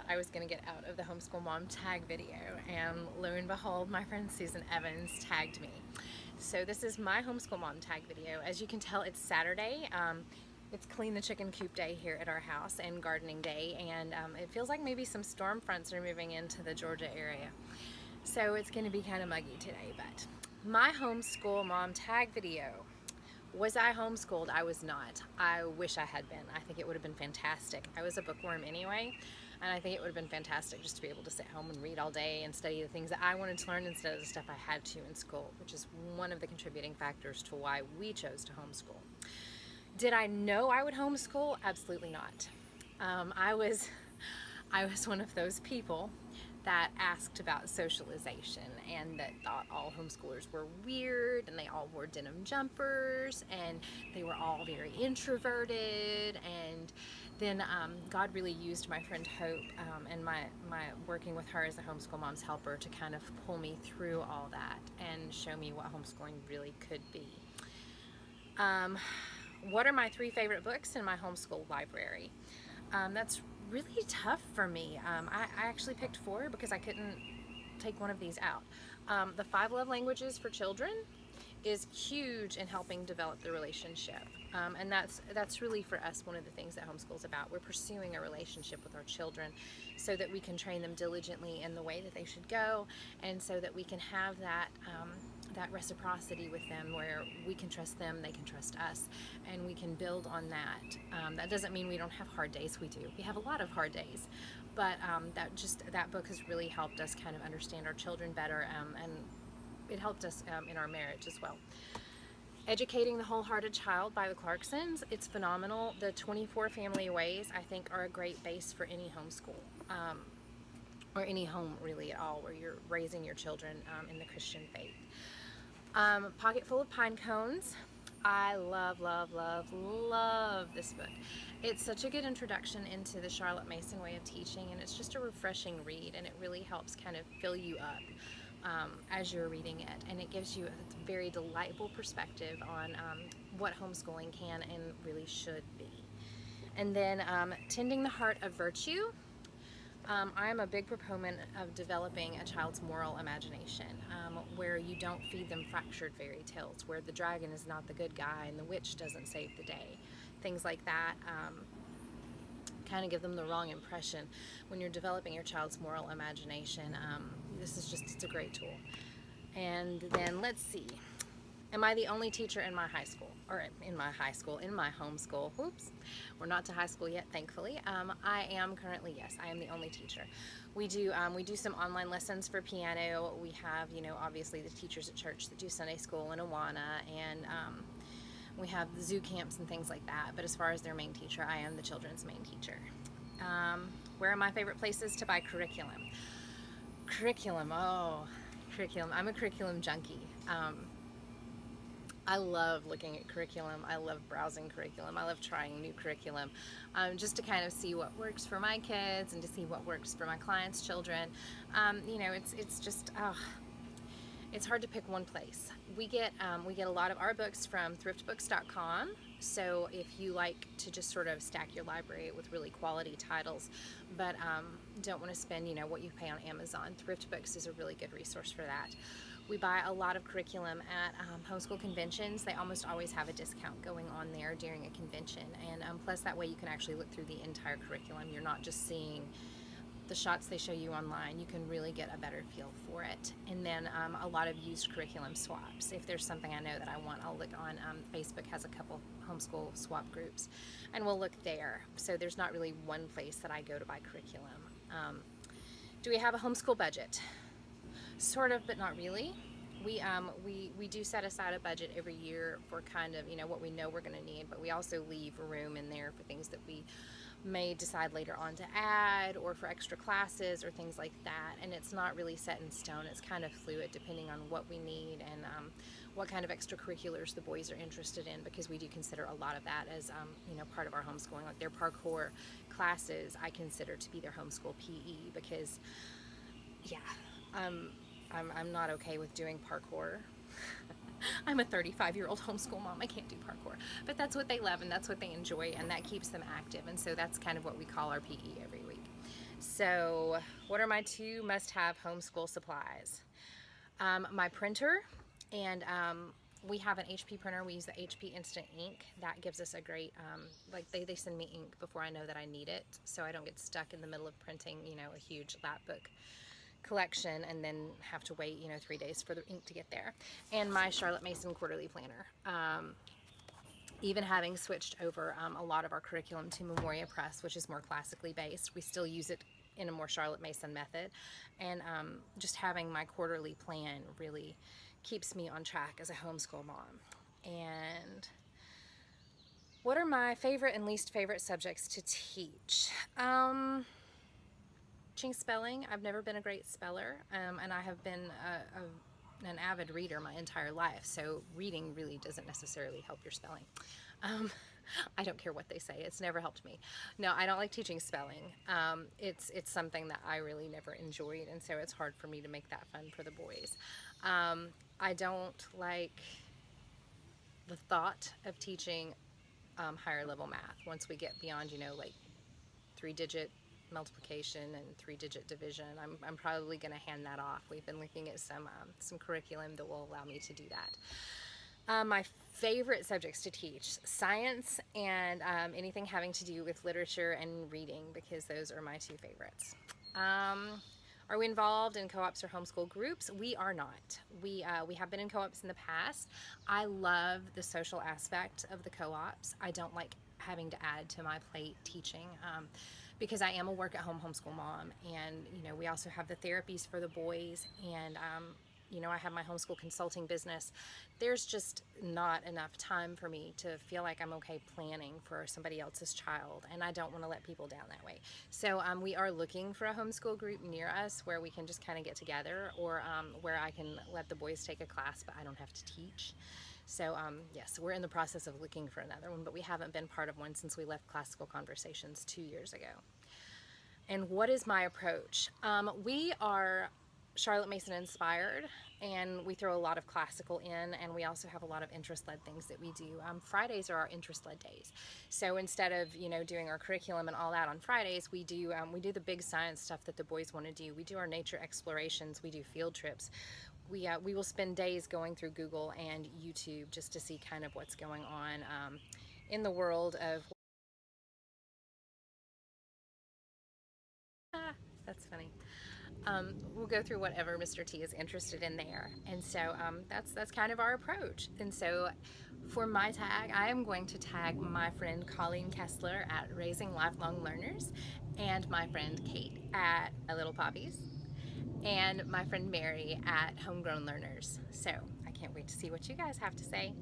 thought I was going to get out of the Homeschool Mom Tag video, and lo and behold, my friend Susan Evans tagged me. So this is my Homeschool Mom Tag video. As you can tell, it's Saturday. It's clean the chicken coop day here at our house and gardening day, and it feels like maybe some storm fronts are moving into the Georgia area. So it's going to be kind of muggy today, but my Homeschool Mom Tag video. Was I homeschooled? I was not. I wish I had been. I think it would have been fantastic. I was a bookworm anyway, and I think it would have been fantastic just to be able to sit home and read all day and study the things that I wanted to learn instead of the stuff I had to in school, which is one of the contributing factors to why we chose to homeschool. Did I know I would homeschool? Absolutely not. I was one of those people that asked about socialization and that thought all homeschoolers were weird and they all wore denim jumpers and they were all very introverted. And then God really used my friend Hope and my working with her as a homeschool mom's helper to kind of pull me through all that and show me what homeschooling really could be. What are my 3 favorite books in my homeschool library? That's really tough for me. I actually picked 4 because I couldn't take one of these out. The 5 Love Languages for Children is huge in helping develop the relationship. And that's really for us one of the things that homeschool is about. We're pursuing a relationship with our children so that we can train them diligently in the way that they should go, and so that we can have that that reciprocity with them where we can trust them, they can trust us, and we can build on that. That doesn't mean we don't have hard days. We do. We have a lot of hard days, but that book has really helped us kind of understand our children better, and it helped us in our marriage as well. Educating the Wholehearted Child by the Clarksons, it's phenomenal. The 24 Family Ways, I think, are a great base for any homeschool, or any home really at all, where you're raising your children in the Christian faith. Pocket Full of Pine Cones. I love, love, love, love this book. It's such a good introduction into the Charlotte Mason way of teaching, and it's just a refreshing read, and it really helps kind of fill you up as you're reading it, and it gives you a very delightful perspective on what homeschooling can and really should be. And then Tending the Heart of Virtue. I am a big proponent of developing a child's moral imagination, where you don't feed them fractured fairy tales, where the dragon is not the good guy and the witch doesn't save the day. Things like that kind of give them the wrong impression. When you're developing your child's moral imagination, it's a great tool. And then let's see. Am I the only teacher in my high school? Or in my homeschool? Whoops. We're not to high school yet, thankfully. I am currently, yes, I am the only teacher. We do some online lessons for piano. We have, obviously the teachers at church that do Sunday school and Awana, and we have the zoo camps and things like that. But as far as their main teacher, I am the children's main teacher. Where are my favorite places to buy curriculum? Curriculum. I'm a curriculum junkie. I love looking at curriculum. I love browsing curriculum. I love trying new curriculum, just to kind of see what works for my kids and to see what works for my clients' children. It's hard to pick one place. We get a lot of our books from thriftbooks.com. So if you like to just sort of stack your library with really quality titles, but don't want to spend what you pay on Amazon, Thrift Books is a really good resource for that. We buy a lot of curriculum at homeschool conventions. They almost always have a discount going on there during a convention, and plus that way you can actually look through the entire curriculum. You're not just seeing the shots they show you online. You can really get a better feel for it. And then a lot of used curriculum swaps. If there's something I know that I want, I'll look on Facebook has a couple homeschool swap groups, and we'll look there. So there's not really one place that I go to buy curriculum. Do we have a homeschool budget? Sort of, but not really. We do set aside a budget every year for kind of what we know we're going to need, but we also leave room in there for things that we may decide later on to add, or for extra classes or things like that. And it's not really set in stone. It's kind of fluid depending on what we need and what kind of extracurriculars the boys are interested in, because we do consider a lot of that as part of our homeschooling. Like their parkour classes I consider to be their homeschool PE, because I'm not okay with doing parkour. I'm a 35-year-old homeschool mom. I can't do parkour. But that's what they love and that's what they enjoy, and that keeps them active. And so that's kind of what we call our PE every week. So what are my 2 must-have homeschool supplies? My printer, and we have an HP printer. We use the HP Instant Ink. That gives us a great, like they send me ink before I know that I need it, so I don't get stuck in the middle of printing, a huge lap book collection and then have to wait, 3 days for the ink to get there. And my Charlotte Mason quarterly planner. Even having switched over a lot of our curriculum to Memoria Press, which is more classically based, we still use it in a more Charlotte Mason method. And just having my quarterly plan really keeps me on track as a homeschool mom. And what are my favorite and least favorite subjects to teach? Teaching spelling. I've never been a great speller, and I have been an avid reader my entire life, so reading really doesn't necessarily help your spelling. I don't care what they say, it's never helped me. No, I don't like teaching spelling. It's something that I really never enjoyed, and so it's hard for me to make that fun for the boys. I don't like the thought of teaching higher level math once we get beyond, like 3-digit multiplication and 3-digit division. I'm probably going to hand that off. We've been looking at some curriculum that will allow me to do that. My favorite subjects to teach: science and anything having to do with literature and reading, because those are my 2 favorites. Are we involved in co-ops or homeschool groups? We are not. We have been in co-ops in the past. I love the social aspect of the co-ops. I don't like having to add to my plate teaching, because I am a work-at-home homeschool mom, and we also have the therapies for the boys, and I have my homeschool consulting business. There's just not enough time for me to feel like I'm okay planning for somebody else's child, and I don't want to let people down that way. So we are looking for a homeschool group near us where we can just kind of get together, or where I can let the boys take a class but I don't have to teach. So yes, we're in the process of looking for another one, but we haven't been part of one since we left Classical Conversations 2 years ago. And what is my approach? We are Charlotte Mason inspired, and we throw a lot of classical in, and we also have a lot of interest-led things that we do. Fridays are our interest-led days. So instead of doing our curriculum and all that on Fridays, we do the big science stuff that the boys want to do. We do our nature explorations. We do field trips. We will spend days going through Google and YouTube just to see kind of what's going on in the world of. That's funny. We'll go through whatever Mr. T is interested in there, and so that's kind of our approach. And so for my tag, I am going to tag my friend Colleen Kessler at Raising Lifelong Learners, and my friend Kate at My Little Poppies, and my friend Mary at Homegrown Learners. So I can't wait to see what you guys have to say.